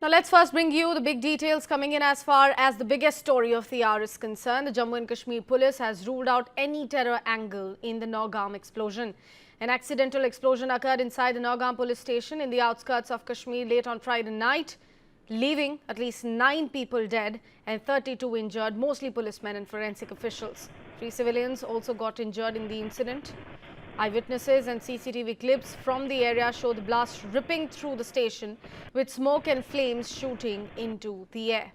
Now let's first bring you the big details coming in as far as the biggest story of the hour is concerned. The Jammu and Kashmir Police has ruled out any terror angle in the Nowgam explosion. An accidental explosion occurred inside the Nowgam Police Station in the outskirts of Kashmir late on Friday night, leaving at least 9 people dead and 32 injured, mostly policemen and forensic officials. 3 civilians also got injured in the incident. Eyewitnesses and CCTV clips from the area show the blast ripping through the station with smoke and flames shooting into the air.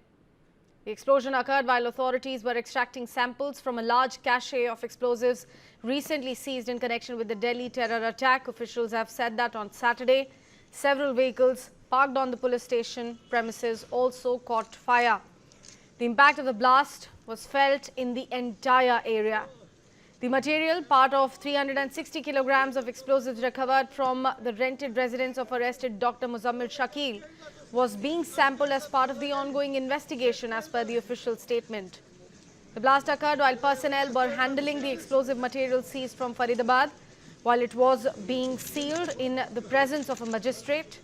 The explosion occurred while authorities were extracting samples from a large cache of explosives recently seized in connection with the Delhi terror attack. Officials have said that on Saturday, several vehicles parked on the police station premises also caught fire. The impact of the blast was felt in the entire area. The material, part of 360 kilograms of explosives recovered from the rented residence of arrested Dr. Muzammil Shakil, was being sampled as part of the ongoing investigation as per the official statement. The blast occurred while personnel were handling the explosive material seized from Faridabad, while it was being sealed in the presence of a magistrate.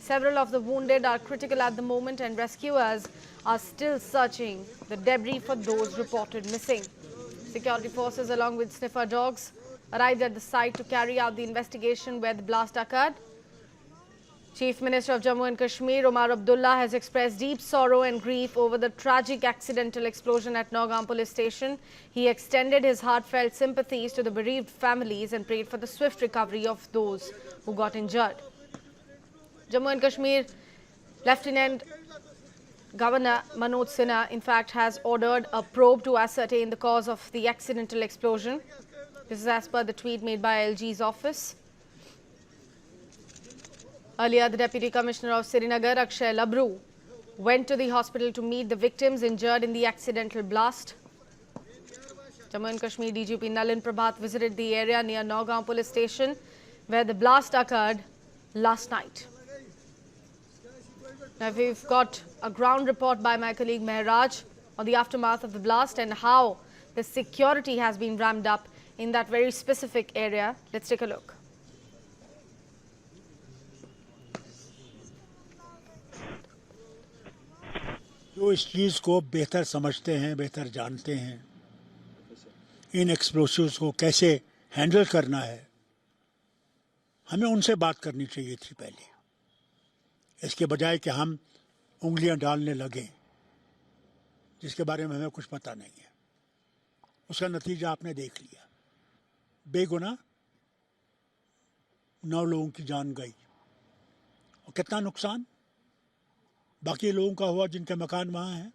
Several of the wounded are critical at the moment and rescuers are still searching the debris for those reported missing. Security forces along with sniffer dogs arrived at the site to carry out the investigation where the blast occurred. Chief Minister of Jammu and Kashmir, Omar Abdullah, has expressed deep sorrow and grief over the tragic accidental explosion at Nowgam Police Station. He extended his heartfelt sympathies to the bereaved families and prayed for the swift recovery of those who got injured. Jammu and Kashmir Lieutenant Governor Manoj, in fact, has ordered a probe to ascertain the cause of the accidental explosion. This is as per the tweet made by LG's office. Earlier, the Deputy Commissioner of Srinagar, Akshay Labru, went to the hospital to meet the victims injured in the accidental blast. Jammu and Kashmir DGP Nalin Prabhat visited the area near Nowgam Police Station where the blast occurred last night. Now, we've got a ground report by my colleague Mehraj on the aftermath of the blast and how the security has been ramped up in that very specific area. Let's take a look. जो इस चीज़ को बेहतर समझते हैं, बेहतर जानते हैं, इन explosives को कैसे हैंडल करना है, हमें उनसे बात करनी चाहिए थी पहले, इसके बजाय कि हम उंगलियां डालने लगें जिसके बारे में हमें कुछ पता नहीं है। उसका नतीजा आपने देख लिया, बेगुनाह 9 लोगों की जान गई और कितना नुकसान बाकी लोगों का हुआ जिनके मकान वहाँ हैं,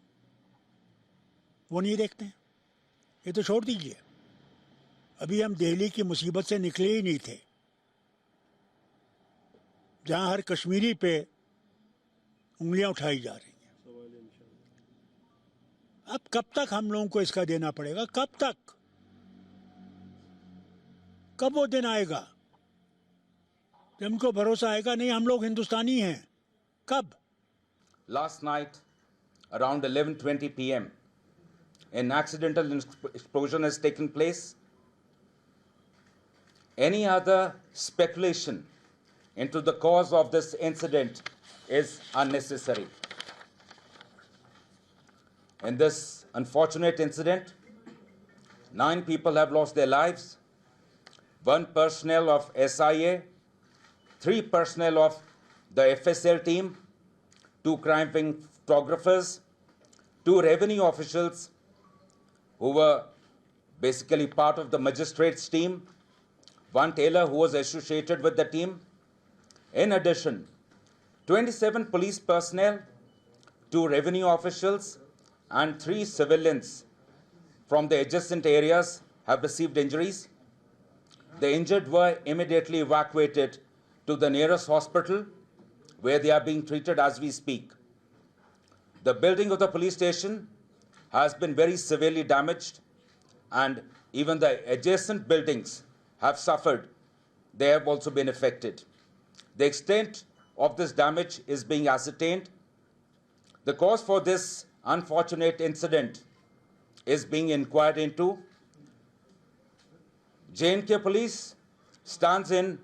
वो नहीं देखते हैं। ये तो छोड़ दीजिए, अभी हम दिल्ली की मुसीबत से निकले ही नहीं थे, जहाँ हर कश्मीरी पे उंगलियां उठाई जा रही हैं। अब कब तक हम लोगों को इसका देना पड़ेगा? कब तक? कब वो दिन आएगा जब हमको भरोसा आएगा नहीं हम लोग हिंदुस्तानी हैं? कब? Last night, around 11:20 p.m., an accidental explosion has taken place. Any other speculation into the cause of this incident is unnecessary. In this unfortunate incident, 9 people have lost their lives, 1 personnel of SIA, 3 personnel of the FSL team, 2 crime-fighting photographers, 2 revenue officials who were basically part of the magistrate's team, 1 tailor who was associated with the team. In addition, 27 police personnel, 2 revenue officials, and 3 civilians from the adjacent areas have received injuries. The injured were immediately evacuated to the nearest hospital, where they are being treated as we speak. The building of the police station has been very severely damaged, and even the adjacent buildings have suffered. They have also been affected. The extent of this damage is being ascertained. The cause for this unfortunate incident is being inquired into. J&K Police stands in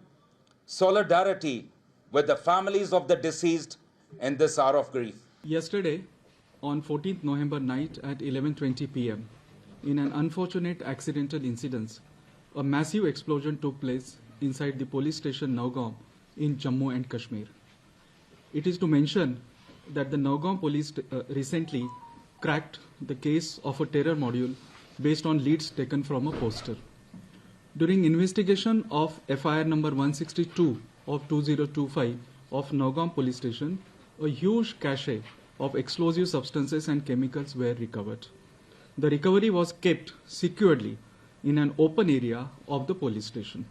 solidarity with the families of the deceased in this hour of grief. Yesterday, on 14th November night at 11:20 p.m., in an unfortunate accidental incident, a massive explosion took place inside the police station Nowgam in Jammu and Kashmir. It is to mention that the Nowgam Police recently cracked the case of a terror module based on leads taken from a poster. During investigation of FIR number 162 of 2025 of Nowgam Police Station, a huge cache of explosive substances and chemicals were recovered. The recovery was kept securely in an open area of the police station.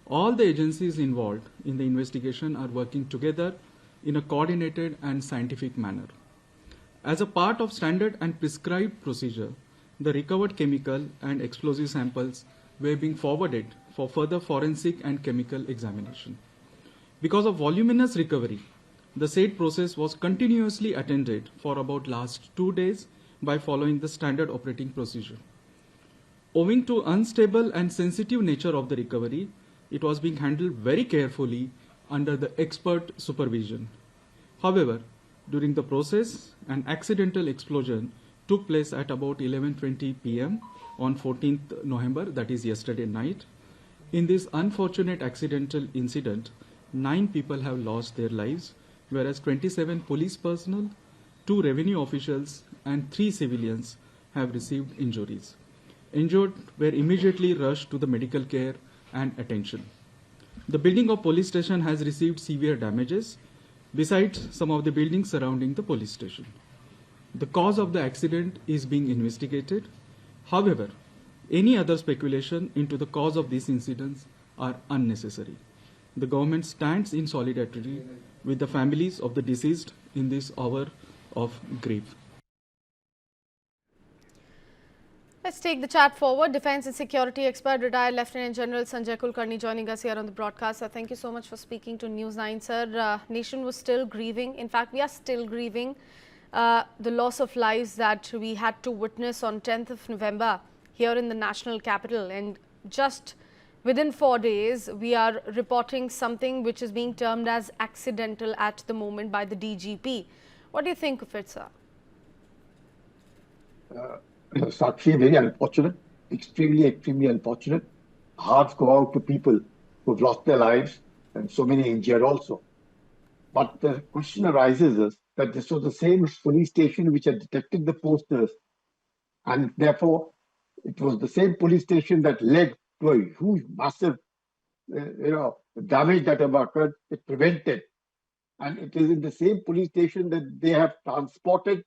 All the agencies involved in the investigation are working together in a coordinated and scientific manner. As a part of standard and prescribed procedure, the recovered chemical and explosive samples were being forwarded for further forensic and chemical examination. Because of voluminous recovery, the said process was continuously attended for about last 2 days by following the standard operating procedure. Owing to unstable and sensitive nature of the recovery, it was being handled very carefully under the expert supervision. However, during the process, an accidental explosion took place at about 11:20 p.m. on 14th November, that is yesterday night. In this unfortunate accidental incident, 9 people have lost their lives, whereas 27 police personnel, 2 revenue officials, and 3 civilians have received injuries. Injured were immediately rushed to the medical care and attention. The building of police station has received severe damages, besides some of the buildings surrounding the police station. The cause of the accident is being investigated. However, any other speculation into the cause of these incidents are unnecessary. The government stands in solidarity with the families of the deceased in this hour of grief. Let's take the chat forward. Defence and security expert, retired Lieutenant General Sanjay Kulkarni joining us here on the broadcast. Sir, thank you so much for speaking to News9. Sir, nation was still grieving. In fact, we are still grieving the loss of lives that we had to witness on 10th of November here in the national capital. And just within 4 days, we are reporting something which is being termed as accidental at the moment by the DGP. What do you think of it, sir? Sakshi, very unfortunate, extremely unfortunate. Hearts go out to people who've lost their lives and so many injured also. But the question arises is that this was the same police station which had detected the posters, and therefore it was the same police station that led to a huge, massive, damage that have occurred. It prevented, and it is in the same police station that they have transported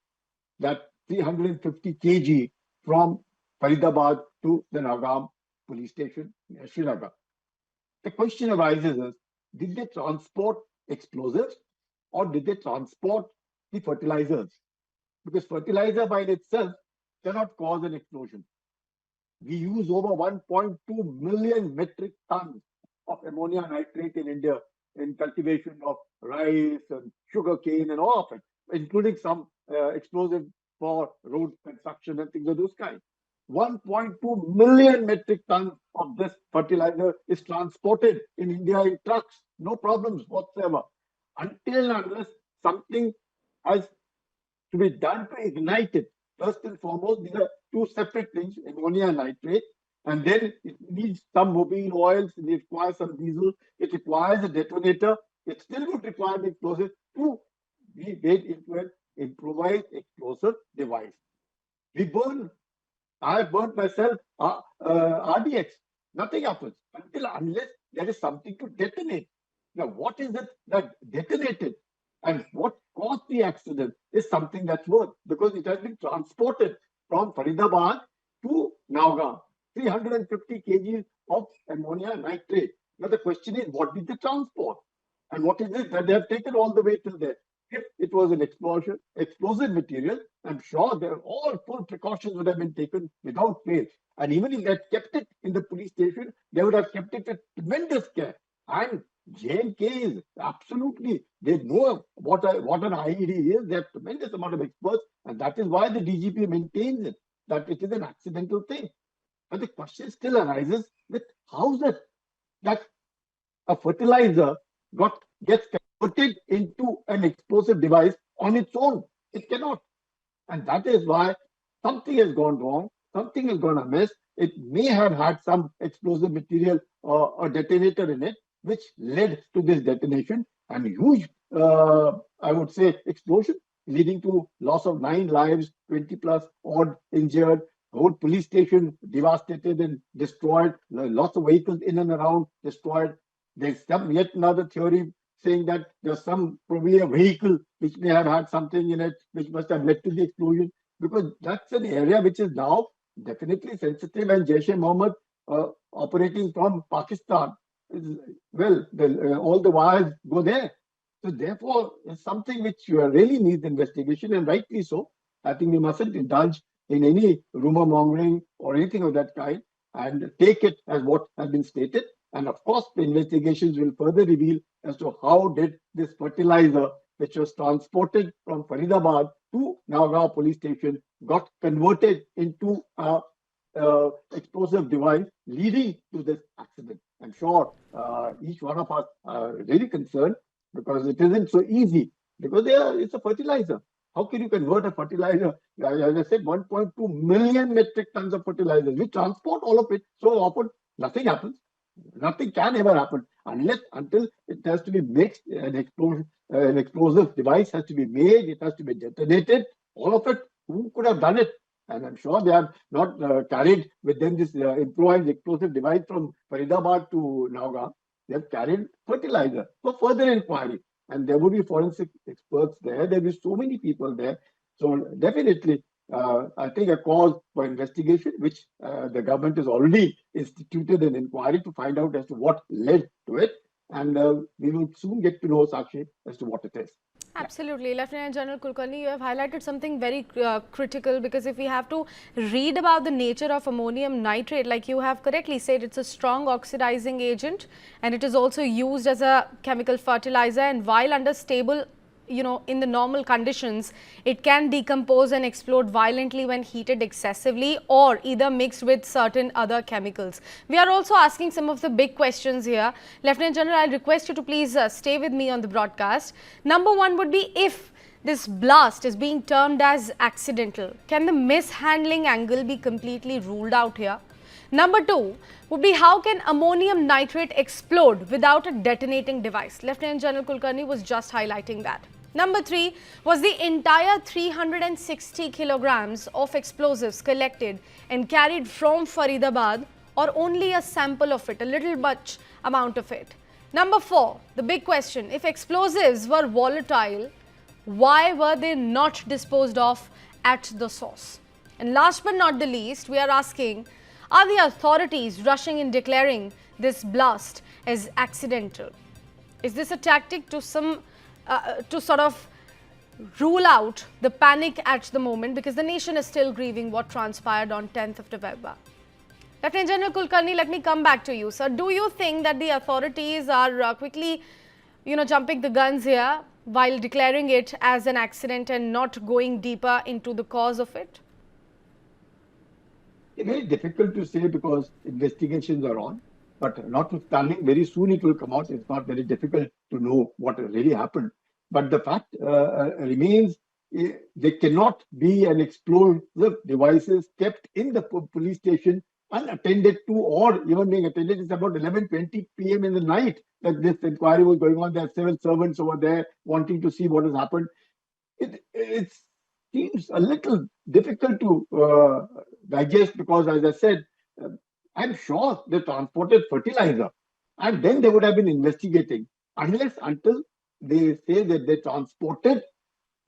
that 350 kg from Faridabad to the Nowgam Police Station near Srinagar. The question arises is, did they transport explosives or did they transport the fertilizers? Because fertilizer by itself cannot cause an explosion. We use over 1.2 million metric tons of ammonia nitrate in India in cultivation of rice and sugarcane and all of it, including some explosive for road construction and things of those kinds. 1.2 million metric tons of this fertilizer is transported in India in trucks, no problems whatsoever. Until and unless something has to be done to ignite it. First and foremost, these are two separate things, ammonia and nitrate, and then it needs some mobile oils, it requires some diesel, it requires a detonator, it still would require the explosive to be made into an improvised explosive device. We burn. I have burnt myself RDX. Nothing happens unless there is something to detonate. Now, what is it that detonated and what caused the accident is something that's worth, because it has been transported from Faridabad to Nowgam. 350 kg of ammonia nitrate. Now, the question is, what did they transport? And what is it that they have taken all the way till there? If it was an explosive material, I'm sure all full precautions would have been taken without fail. And even if they had kept it in the police station, they would have kept it with tremendous care. And J&K is absolutely, they know what an IED is. They have tremendous amount of experts, and that is why the DGP maintains it, that it is an accidental thing. But the question still arises that how is it that a fertilizer gets put it into an explosive device on its own. It cannot. And that is why something has gone wrong, something has gone amiss. It may have had some explosive material or detonator in it, which led to this detonation and huge, I would say, explosion, leading to loss of 9 lives, 20 plus odd injured, whole police station devastated and destroyed, lots of vehicles in and around destroyed. There's some yet another theory saying that there's some probably a vehicle which may have had something in it which must have led to the explosion, because that's an area which is now definitely sensitive, and Jaish-e-Mohammed operating from Pakistan, well, all the wires go there. So therefore, it's something which really needs investigation, and rightly so. I think we mustn't indulge in any rumor mongering or anything of that kind, and take it as what has been stated. And of course, the investigations will further reveal as to how did this fertilizer, which was transported from Faridabad to Nowgam Police Station, got converted into a explosive device, leading to this accident. I'm sure each one of us are really concerned, because it isn't so easy, because it's a fertilizer. How can you convert a fertilizer? As I said, 1.2 million metric tons of fertilizer. We transport all of it so often, nothing happens. Nothing can ever happen until it has to be mixed. An explosive device has to be made. It has to be detonated. All of it. Who could have done it? And I'm sure they have not carried with them this improvised explosive device from Faridabad to Nowgam. They have carried fertilizer for further inquiry. And there will be forensic experts there. There will be so many people there. So definitely, I think a cause for investigation, which the government has already instituted an inquiry to find out as to what led to it. And we will soon get to know, Sakshi, as to what it is. Absolutely. Lieutenant General Kulkarni, you have highlighted something very critical, because if we have to read about the nature of ammonium nitrate, like you have correctly said, it's a strong oxidizing agent, and it is also used as a chemical fertilizer, and while under stable, in the normal conditions, it can decompose and explode violently when heated excessively or either mixed with certain other chemicals. We are also asking some of the big questions here. Lieutenant General, I'll request you to please stay with me on the broadcast. Number one would be, if this blast is being termed as accidental, can the mishandling angle be completely ruled out here? Number two would be, how can ammonium nitrate explode without a detonating device? Lieutenant General Kulkarni was just highlighting that. Number three was the entire 360 kilograms of explosives collected and carried from Faridabad, or only a sample of it, a little much amount of it. Number four, the big question, if explosives were volatile, why were they not disposed of at the source? And last but not the least, we are asking, are the authorities rushing in declaring this blast as accidental? Is this a tactic to sort of rule out the panic at the moment, because the nation is still grieving what transpired on 10th of November? Lieutenant General Kulkarni, let me come back to you, sir. Do you think that the authorities are quickly, jumping the guns here while declaring it as an accident and not going deeper into the cause of it? It's very difficult to say, because investigations are on, but notwithstanding, very soon it will come out. It's not very difficult to know what really happened. But the fact remains, there cannot be an explosive devices kept in the police station unattended to, or even being attended. It's about 11:20 p.m. in the night that this inquiry was going on. There are civil servants over there wanting to see what has happened. It seems a little difficult to digest, because, as I said, I'm sure they transported fertilizer, and then they would have been investigating, until they say that they transported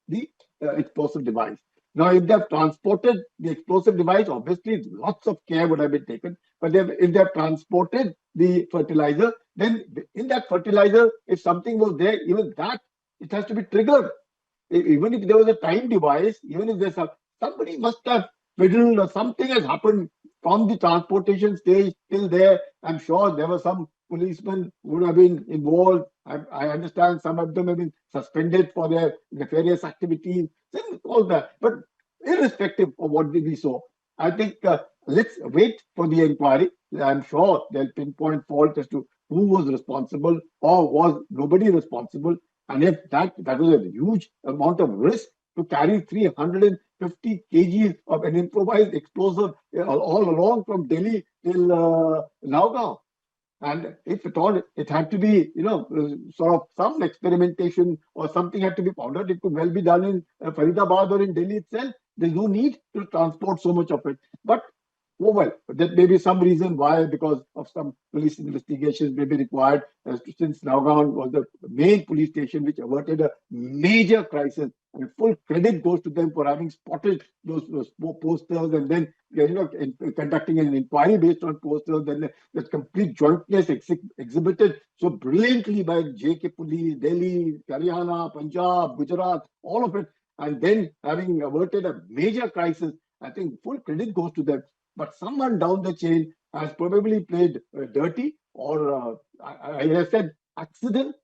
the explosive device. Now, if they have transported the explosive device, obviously lots of care would have been taken. But if they have transported the fertilizer, then in that fertilizer, if something was there, even that, it has to be triggered. Even if there was a time device, even if there's somebody must have fiddled, or something has happened from the transportation stage till there. I'm sure there were some policemen who would have been involved. I understand some of them have been suspended for their nefarious activities, all that. But irrespective of what we saw, I think let's wait for the inquiry. I'm sure they'll pinpoint fault as to who was responsible, or was nobody responsible. And if that was a huge amount of risk to carry 350 kgs of an improvised explosive all along from Delhi till Nowgam. And if at all it had to be, sort of some experimentation or something had to be found out, it could well be done in Faridabad or in Delhi itself. There's no need to transport so much of it. But oh well, there may be some reason why, because of some police investigations may be required, since Nowgam was the main police station which averted a major crisis. And full credit goes to them for having spotted those posters and then conducting an inquiry based on posters, and the complete jointness exhibited so brilliantly by J&K Police, Delhi, Haryana, Punjab, Gujarat, all of it, and then having averted a major crisis. I think full credit goes to them. But someone down the chain has probably played dirty, or I said accident.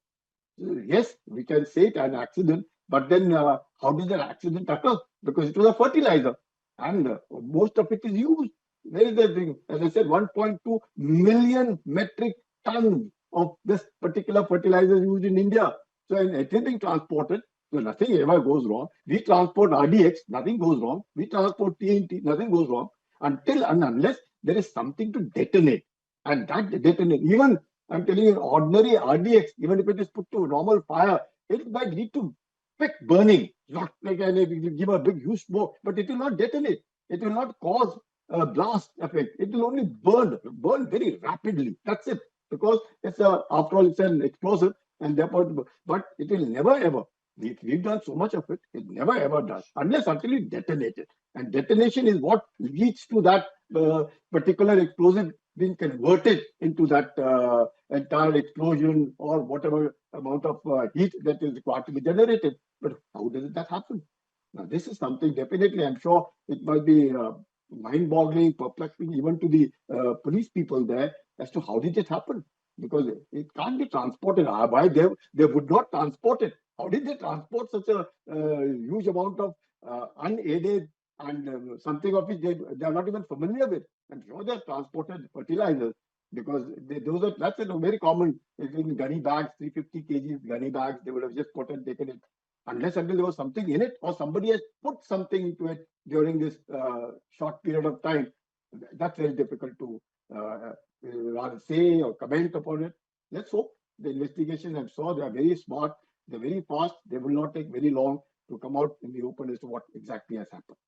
Yes, we can say it an accident, but then how did that accident occur? Because it was a fertilizer, and most of it is used. There is the thing, as I said, 1.2 million metric tons of this particular fertilizer is used in India. So, in anything transported, so nothing ever goes wrong. We transport RDX, nothing goes wrong. We transport TNT, nothing goes wrong. Until and unless there is something to detonate. And that detonate, even I'm telling you, ordinary RDX, even if it is put to normal fire, it might lead to quick burning, not like give a big huge smoke, but it will not detonate. It will not cause a blast effect. It will only burn very rapidly. That's it. Because it's after all, it's an explosive, and therefore, but it will never ever. We've done so much of it, it never ever does, unless until it detonated. And detonation is what leads to that particular explosive being converted into that entire explosion or whatever amount of heat that is required to be generated. But how does that happen? Now, this is something definitely, I'm sure it must be mind-boggling, perplexing even to the police people there as to how did it happen? Because it can't be transported. Why they would not transport it? How did they transport such a huge amount of unaided and something of which they are not even familiar with? I'm sure they have transported fertilizers, because that's a very common in gunny bags, 350 kgs gunny bags. They would have just put and taken it, unless until there was something in it or somebody has put something into it during this short period of time. That's very difficult to rather say or comment upon it. Let's hope the investigation, I'm sure they are very smart, they're very fast, they will not take very long to come out in the open as to what exactly has happened.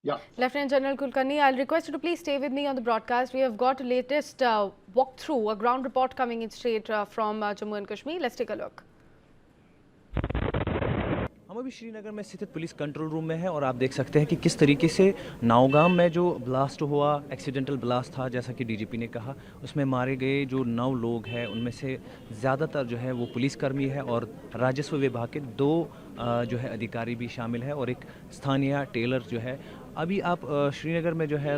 Yeah. Lieutenant General Kulkarni, I'll request you to please stay with me on the broadcast. We have got a latest walkthrough, a ground report coming in straight from Jammu and Kashmir. Let's take a look. हम अभी श्रीनगर में स्थित police control room में हैं और आप देख सकते हैं कि किस तरीके से नौगाम में जो ब्लास्ट हुआ, एक्सीडेंटल ब्लास्ट था, जैसा कि डीजीपी ने कहा, उसमें मारे गए जो 9 लोग हैं उनमें से ज़्यादातर जो है वो पुलिसकर्मी है और राजस्व विभाग के 2 जो है अधिकारी भी शामिल है और एक स्थानीय टेलर जो है। अभी आप श्रीनगर में जो है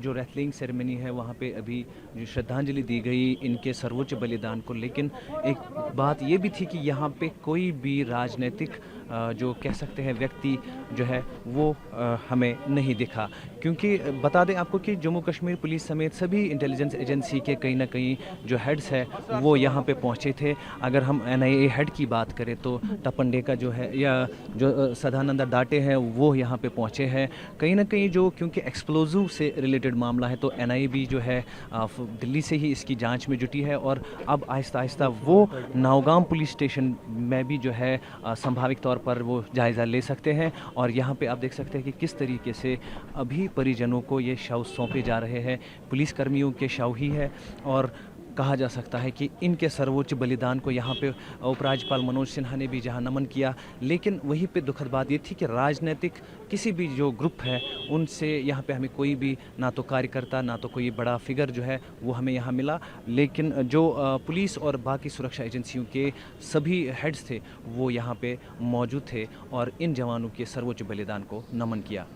जो रेसलिंग सेरेमनी है वहाँ पे अभी जो श्रद्धांजलि दी गई इनके सर्वोच्च बलिदान को, लेकिन एक बात ये भी थी कि यहाँ पे कोई भी राजनीतिक जो कह सकते हैं व्यक्ति जो है वो हमें नहीं दिखा, क्योंकि बता दें आपको कि जम्मू कश्मीर पुलिस समेत सभी इंटेलिजेंस एजेंसी के कहीं ना कहीं जो हेड्स है वो यहाँ पे पहुँचे थे। अगर हम NIA हेड की बात करें तो तपंडे का जो है या जो सदानंदा डाटे हैं वो यहाँ पे पहुँचे हैं कहीं ना कहीं, जो क्योंकि एक्सप्लोजिव से रिलेटेड मामला है तो NIA भी जो है दिल्ली से ही इसकी जांच में जुटी है और अब आहिस्ता आहिस्ता वो नौगाम पुलिस स्टेशन में भी जो है संभावित तौर पर वो जायज़ा ले सकते हैं। और यहाँ पे आप देख सकते हैं कि किस तरीके से अभी परिजनों को ये शव सौंपे जा रहे हैं। पुलिसकर्मियों के शव ही है और कहा जा सकता है कि इनके सर्वोच्च बलिदान को यहाँ पे उपराज्यपाल मनोज सिन्हा ने भी जहाँ नमन किया, लेकिन वहीं पे दुखद बात ये थी कि राजनीतिक किसी भी जो ग्रुप है उनसे यहाँ पे हमें कोई भी ना तो कार्यकर्ता ना तो कोई बड़ा फिगर जो है वो हमें यहाँ मिला, लेकिन जो पुलिस और बाकी सुरक्षा एजेंसियों के सभी हेड्स थे वो यहाँ पे मौजूद थे और इन जवानों के सर्वोच्च बलिदान को नमन किया।